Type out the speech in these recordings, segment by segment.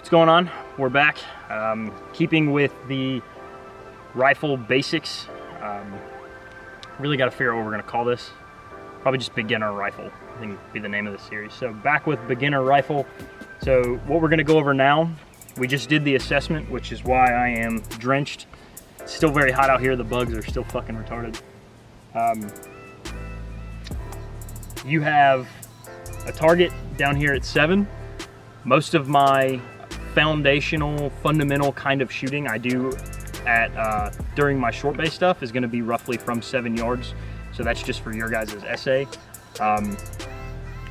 What's going on? We're back. Keeping with the rifle basics. Really got to figure out what we're going to call this. Probably just beginner rifle, I think would be the name of the series. So back with beginner rifle. So what we're going to go over now, we just did the assessment, which is why I am drenched. It's still very hot out here. The bugs are still fucking retarded. You have a target down here at 7. Most of my foundational, fundamental kind of shooting I do at during my short base stuff is going to be roughly from 7 yards. So that's just for your guys' essay.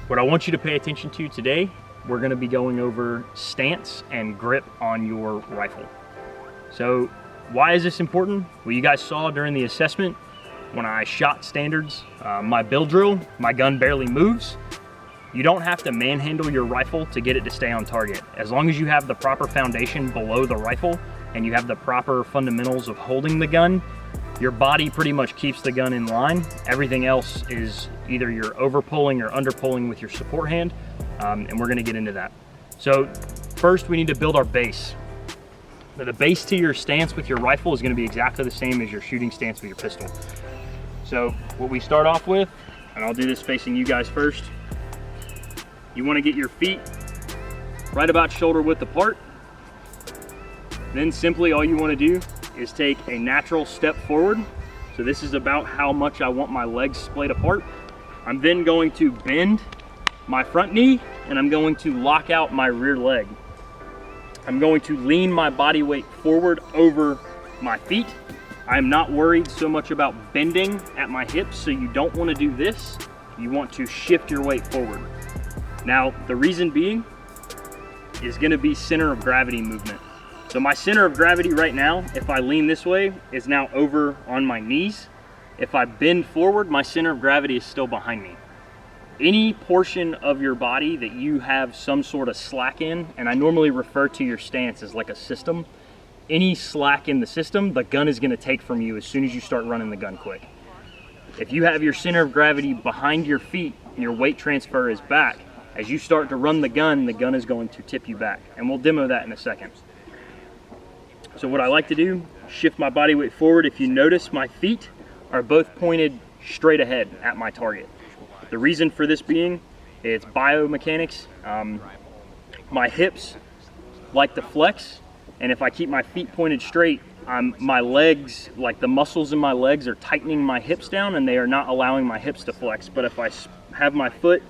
What I want you to pay attention to today, we're going to be going over stance and grip on your rifle. So why is this important? Well, you guys saw during the assessment when I shot standards, my bill drill, my gun barely moves. You don't have to manhandle your rifle to get it to stay on target. As long as you have the proper foundation below the rifle and you have the proper fundamentals of holding the gun, your body pretty much keeps the gun in line. Everything else is either you're over pulling or under pulling with your support hand, and we're gonna get into that. So first we need to build our base. The base to your stance with your rifle is gonna be exactly the same as your shooting stance with your pistol. So what we start off with, and I'll do this facing you guys first, you want to get your feet right about shoulder width apart. Then simply all you want to do is take a natural step forward. So this is about how much I want my legs splayed apart. I'm then going to bend my front knee and I'm going to lock out my rear leg. I'm going to lean my body weight forward over my feet. I'm not worried so much about bending at my hips, so you don't want to do this. You want to shift your weight forward. Now, the reason being is going to be center of gravity movement. So my center of gravity right now, if I lean this way, is now over on my knees. If I bend forward, my center of gravity is still behind me. Any portion of your body that you have some sort of slack in, and I normally refer to your stance as like a system, any slack in the system, the gun is going to take from you as soon as you start running the gun quick. If you have your center of gravity behind your feet and your weight transfer is back, as you start to run the gun is going to tip you back. And we'll demo that in a second. So what I like to do, shift my body weight forward. If you notice, my feet are both pointed straight ahead at my target. The reason for this being, it's biomechanics. My hips like to flex, and if I keep my feet pointed straight, my legs, like the muscles in my legs are tightening my hips down and they are not allowing my hips to flex. But if I have my foot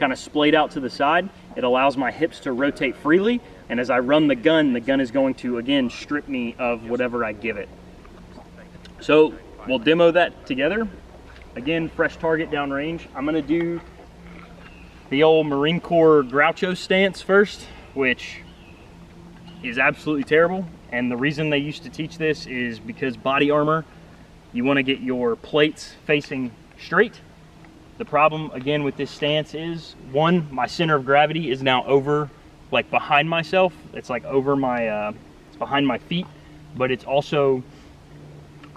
kind of splayed out to the side, it allows my hips to rotate freely, and as I run the gun is going to again strip me of whatever I give it. So we'll demo that together. Again, fresh target downrange. I'm going to do the old Marine Corps Groucho stance first, which is absolutely terrible, and the reason they used to teach this is because body armor, you want to get your plates facing straight. The problem again with this stance is, one, my center of gravity is now over, like behind myself. It's like over my, it's behind my feet, but it's also,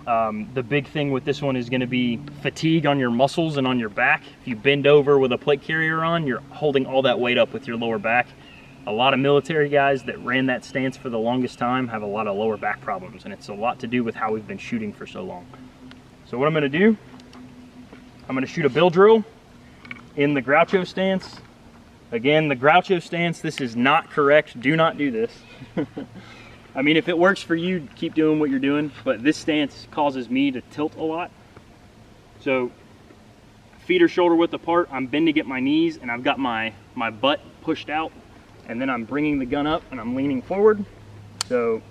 the big thing with this one is going to be fatigue on your muscles and on your back. If you bend over with a plate carrier on, you're holding all that weight up with your lower back. A lot of military guys that ran that stance for the longest time have a lot of lower back problems, and it's a lot to do with how we've been shooting for so long. So what I'm going to do, I'm going to shoot a bill drill in the Groucho stance. Again, the Groucho stance, this is not correct. Do not do this. I mean, if it works for you, keep doing what you're doing, but this stance causes me to tilt a lot. So feet are shoulder width apart, I'm bending at my knees, and I've got my butt pushed out, and then I'm bringing the gun up and I'm leaning forward. So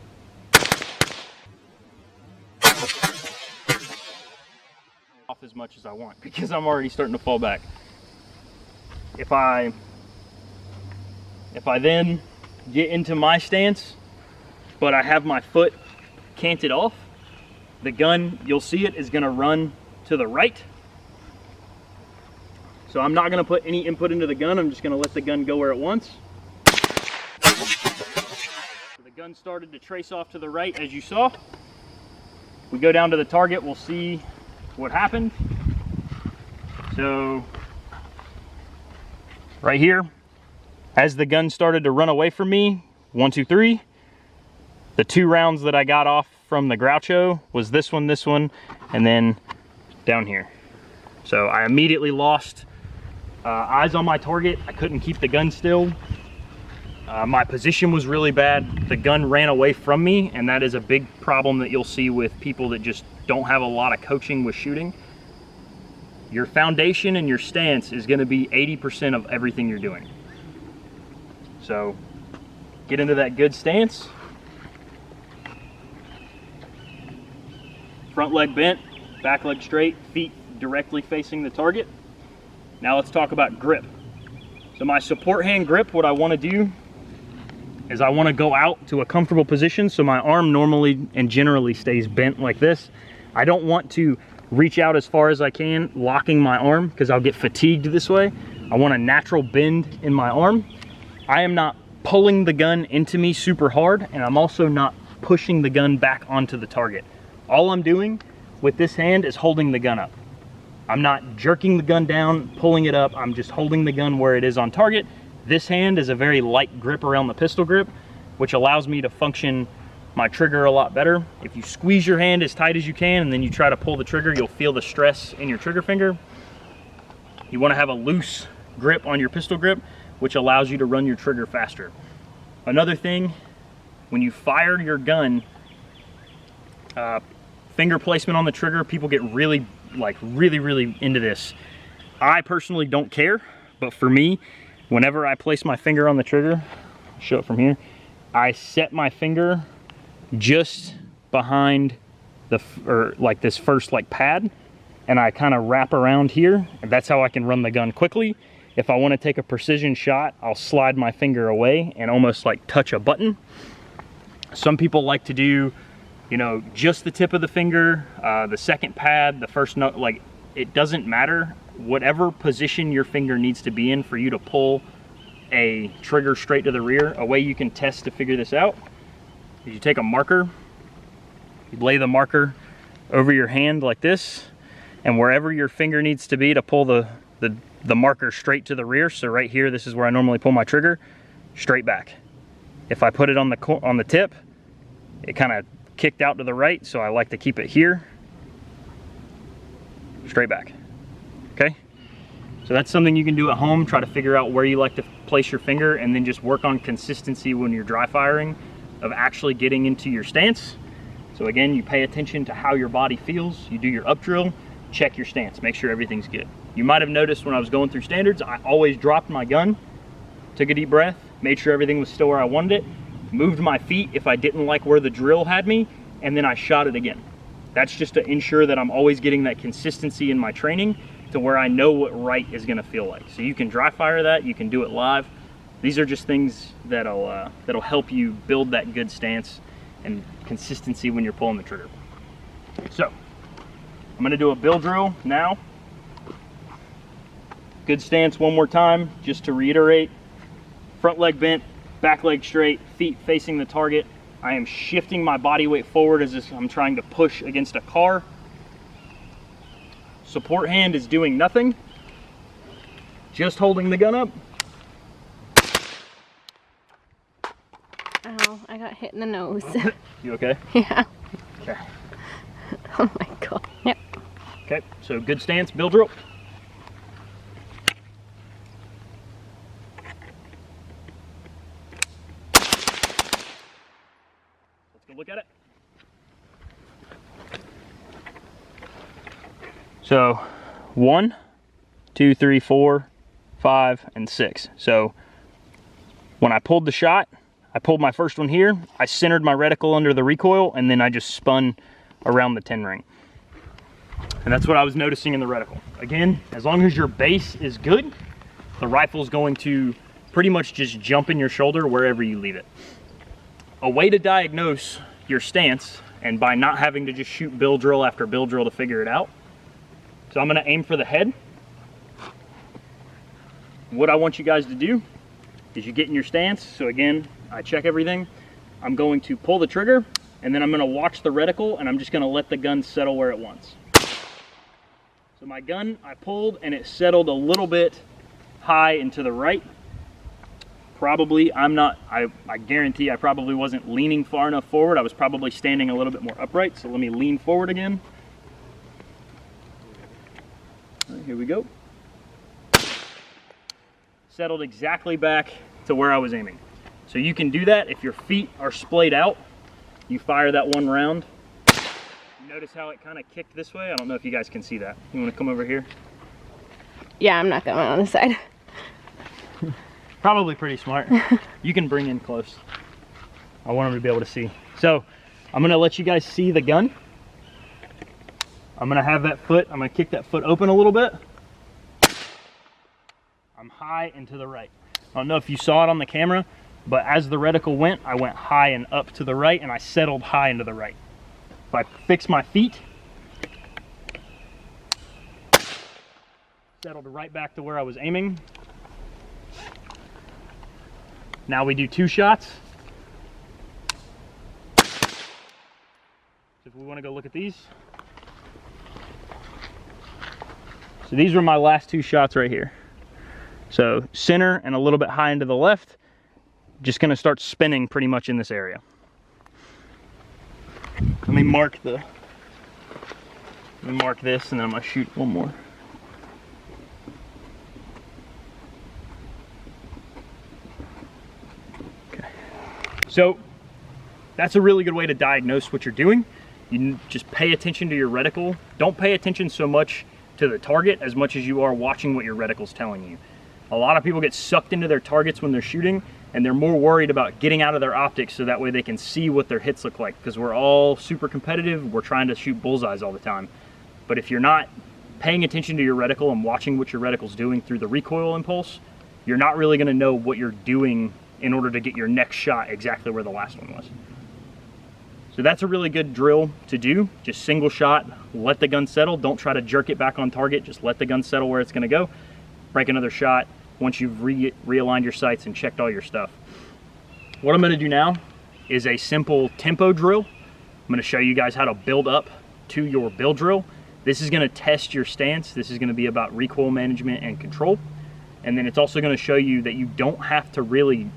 off as much as I want because I'm already starting to fall back. If I then get into my stance, but I have my foot canted off, the gun, you'll see it, is going to run to the right. So I'm not going to put any input into the gun, I'm just going to let the gun go where it wants. So the gun started to trace off to the right, as you saw. We go down to the target, we'll see what happened. So right here, as the gun started to run away from me, 1, 2, 3. The 2 rounds that I got off from the Groucho was this one, and then down here. So I immediately lost eyes on my target. I couldn't keep the gun still. My position was really bad. The gun ran away from me, and that is a big problem that you'll see with people that just don't have a lot of coaching with shooting. Your foundation and your stance is going to be 80% of everything you're doing. So get into that good stance. Front leg bent, back leg straight, feet directly facing the target. Now let's talk about grip. So my support hand grip, what I want to do is I want to go out to a comfortable position so my arm normally and generally stays bent like this. I don't want to reach out as far as I can, locking my arm, because I'll get fatigued this way. I want a natural bend in my arm. I am not pulling the gun into me super hard, and I'm also not pushing the gun back onto the target. All I'm doing with this hand is holding the gun up. I'm not jerking the gun down, pulling it up. I'm just holding the gun where it is on target. This hand is a very light grip around the pistol grip, which allows me to function my trigger a lot better. If you squeeze your hand as tight as you can and then you try to pull the trigger, you'll feel the stress in your trigger finger. You want to have a loose grip on your pistol grip, which allows you to run your trigger faster. Another thing, when you fire your gun, finger placement on the trigger, people get really into this. I personally don't care, but for me, whenever I place my finger on the trigger, I'll show it from here, I set my finger just behind this first pad, and I kind of wrap around here, and that's how I can run the gun quickly. If I want to take a precision shot, I'll slide my finger away and almost like touch a button. Some people like to do, you know, just the tip of the finger, the second pad, the first note, like, it doesn't matter. Whatever position your finger needs to be in for you to pull a trigger straight to the rear. A way you can test to figure this out is you take a marker, you lay the marker over your hand like this, and wherever your finger needs to be to pull the marker straight to the rear, so right here, this is where I normally pull my trigger, straight back. If I put it on the tip, it kind of kicked out to the right, so I like to keep it here, straight back. Okay, so that's something you can do at home. Try to figure out where you like to place your finger, and then just work on consistency when you're dry firing of actually getting into your stance. So again, you pay attention to how your body feels, you do your up drill, check your stance, make sure everything's good. You might have noticed when I was going through standards, I always dropped my gun, took a deep breath, made sure everything was still where I wanted it, moved my feet if I didn't like where the drill had me, and then I shot it again. That's just to ensure that I'm always getting that consistency in my training to where I know what right is gonna feel like. So you can dry fire that, you can do it live. These are just things that'll help you build that good stance and consistency when you're pulling the trigger. So, I'm gonna do a bill drill now. Good stance one more time, just to reiterate. Front leg bent, back leg straight, feet facing the target. I am shifting my body weight forward as if I'm trying to push against a car. Support hand is doing nothing, just holding the gun up. Ow, I got hit in the nose. You okay? Yeah. Okay. Oh my god. Yep. Okay, so good stance, bill drill. Let's go look at it. So 1, 2, 3, 4, 5, and 6. So when I pulled the shot, I pulled my first one here, I centered my reticle under the recoil, and then I just spun around the 10 ring. And that's what I was noticing in the reticle. Again, as long as your base is good, the rifle's going to pretty much just jump in your shoulder wherever you leave it. A way to diagnose your stance, and by not having to just shoot bill drill after bill drill to figure it out. So I'm gonna aim for the head. What I want you guys to do is you get in your stance. So again, I check everything. I'm going to pull the trigger, and then I'm gonna watch the reticle, and I'm just gonna let the gun settle where it wants. So my gun, I pulled, and it settled a little bit high and to the right. probably, I guarantee I probably wasn't leaning far enough forward. I was probably standing a little bit more upright. So let me lean forward again. All right, here we go. Settled exactly back to where I was aiming. So you can do that if your feet are splayed out. You fire that one round. Notice how it kind of kicked this way? I don't know if you guys can see that. You want to come over here? Yeah, I'm not going on the side. Probably pretty smart. You can bring in close. I want them to be able to see. So I'm going to let you guys see the gun. I'm going to have that foot, I'm going to kick that foot open a little bit. I'm high and to the right. I don't know if you saw it on the camera, but as the reticle went, I went high and up to the right, and I settled high and to the right. If I fix my feet, settled right back to where I was aiming. Now we do 2 shots. So if we want to go look at these. So these were my last 2 shots right here. So center and a little bit high into the left. Just going to start spinning pretty much in this area. Let me mark this, and then I'm going to shoot one more. Okay. So that's a really good way to diagnose what you're doing. You just pay attention to your reticle. Don't pay attention so much to the target as much as you are watching what your reticle's telling you. A lot of people get sucked into their targets when they're shooting, and they're more worried about getting out of their optics so that way they can see what their hits look like, because we're all super competitive. We're trying to shoot bullseyes all the time. But if you're not paying attention to your reticle and watching what your reticle's doing through the recoil impulse, you're not really going to know what you're doing in order to get your next shot exactly where the last one was. So that's a really good drill to do. Just single shot, let the gun settle. Don't try to jerk it back on target. Just let the gun settle where it's going to go. Break another shot once you've realigned your sights and checked all your stuff. What I'm going to do now is a simple tempo drill. I'm going to show you guys how to build up to your build drill. This is going to test your stance. This is going to be about recoil management and control. And then it's also going to show you that you don't have to really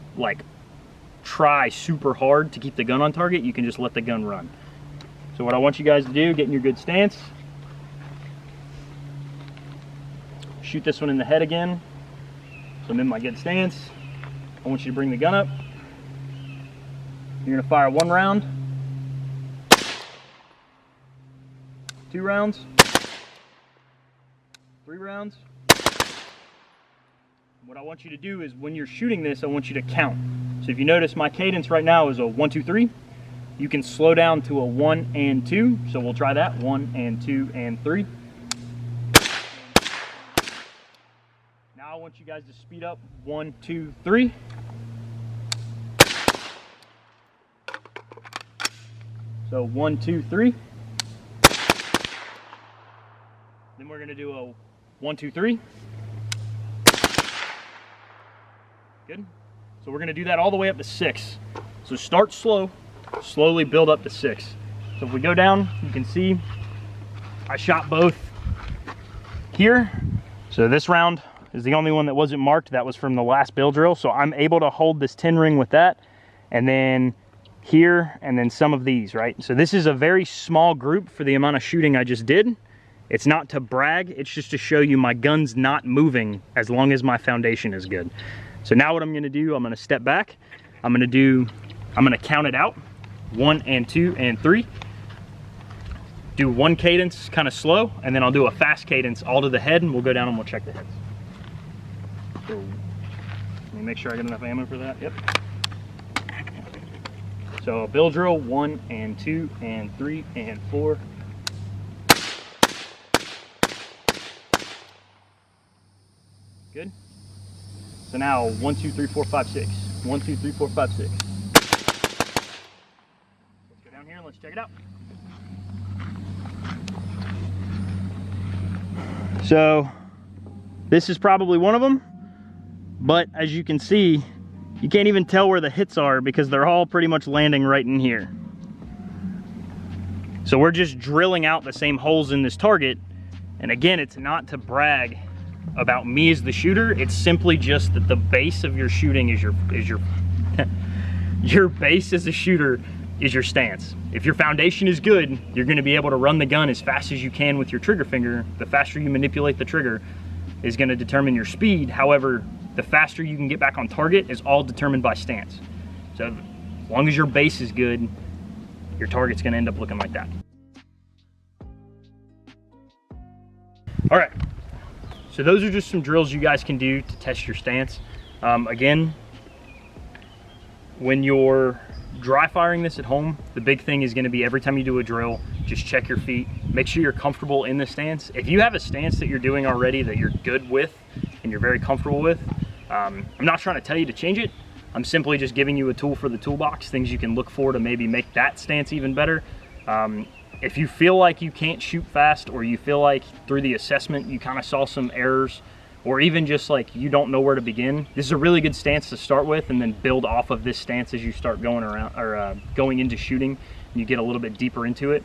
try super hard to keep the gun on target. You can just let the gun run. So what I want you guys to do, get in your good stance. Shoot this one in the head again. So I'm in my good stance. I want you to bring the gun up. You're gonna fire 1 round, 2 rounds, 3 rounds. What I want you to do is when you're shooting this, I want you to count. So if you notice, my cadence right now is a 1, 2, 3. You can slow down to a 1 and 2. So we'll try that. 1 and 2 and 3. Now I want you guys to speed up. 1, 2, 3. So 1, 2, 3. Then we're going to do a 1, 2, 3. Good. So we're going to do that all the way up to 6. So start slow, slowly build up to 6. So if we go down, you can see I shot both here. So this round is the only one that wasn't marked. That was from the last build drill. So I'm able to hold this 10 ring with that. And then here, and then some of these, right? So this is a very small group for the amount of shooting I just did. It's not to brag, it's just to show you my gun's not moving as long as my foundation is good. So now what I'm gonna do, I'm gonna step back. I'm gonna count it out. 1 and 2 and 3. Do 1 cadence kind of slow, and then I'll do a fast cadence all to the head, and we'll go down and we'll check the heads. So, let me make sure I got enough ammo for that. Yep. So a build drill, 1 and 2 and 3 and 4. Good. So now 1, 2, 3, 4, 5, 6. 1, 2, 3, 4, 5, 6. Let's go down here and let's check it out. So this is probably one of them, but as you can see, you can't even tell where the hits are because they're all pretty much landing right in here. So we're just drilling out the same holes in this target. And again, it's not to brag about me as the shooter. It's simply just that the base of your shooting is your your base as a shooter is your stance. If your foundation is good, you're gonna be able to run the gun as fast as you can with your trigger finger. The faster you manipulate the trigger is gonna determine your speed. However, the faster you can get back on target is all determined by stance. So as long as your base is good, your target's gonna end up looking like that. All right, so those are just some drills you guys can do to test your stance. Again, when you're dry firing this at home, the big thing is gonna be every time you do a drill, just check your feet, make sure you're comfortable in the stance. If you have a stance that you're doing already that you're good with and you're very comfortable with, I'm not trying to tell you to change it. I'm simply just giving you a tool for the toolbox, things you can look for to maybe make that stance even better. If you feel like you can't shoot fast, or you feel like through the assessment you kind of saw some errors, or even just like you don't know where to begin, this is a really good stance to start with, and then build off of this stance as you start going around or going into shooting and you get a little bit deeper into it.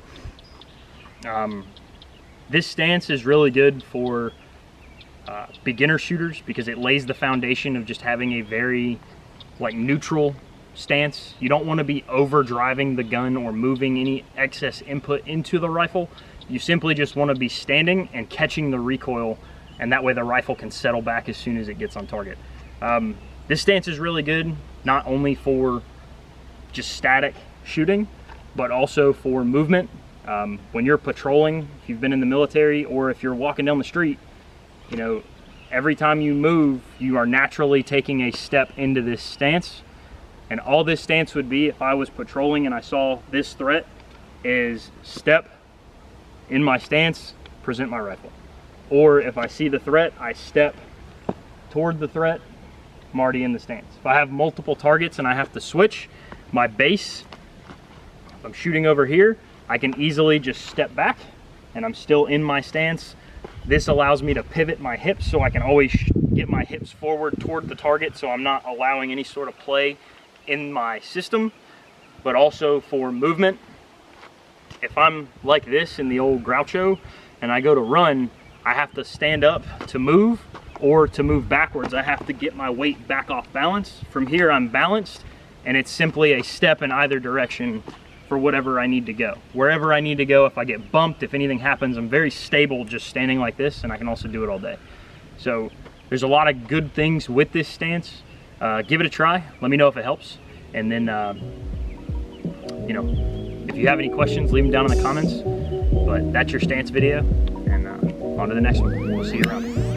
This stance is really good for beginner shooters because it lays the foundation of just having a very like neutral stance. You don't want to be over driving the gun or moving any excess input into the rifle. You simply just want to be standing and catching the recoil, and that way the rifle can settle back as soon as it gets on target. This stance is really good, not only for just static shooting, but also for movement. When you're patrolling, if you've been in the military, or if you're walking down the street, you know, every time you move, you are naturally taking a step into this stance. And all this stance would be, if I was patrolling and I saw this threat, is step in my stance, present my rifle. Or if I see the threat, I step toward the threat, I'm already in the stance. If I have multiple targets and I have to switch, my base, if I'm shooting over here, I can easily just step back and I'm still in my stance. This allows me to pivot my hips so I can always get my hips forward toward the target, so I'm not allowing any sort of play in my system. But also for movement, if I'm like this in the old Groucho and I go to run, I have to stand up to move, or to move backwards, I have to get my weight back off balance. From here, I'm balanced, and it's simply a step in either direction for whatever I need to go. Wherever I need to go, if I get bumped, if anything happens, I'm very stable just standing like this, and I can also do it all day. So there's a lot of good things with this stance. Give it a try, let me know if it helps. And then, you know, if you have any questions, leave them down in the comments. But that's your stance video, and on to the next one. We'll see you around.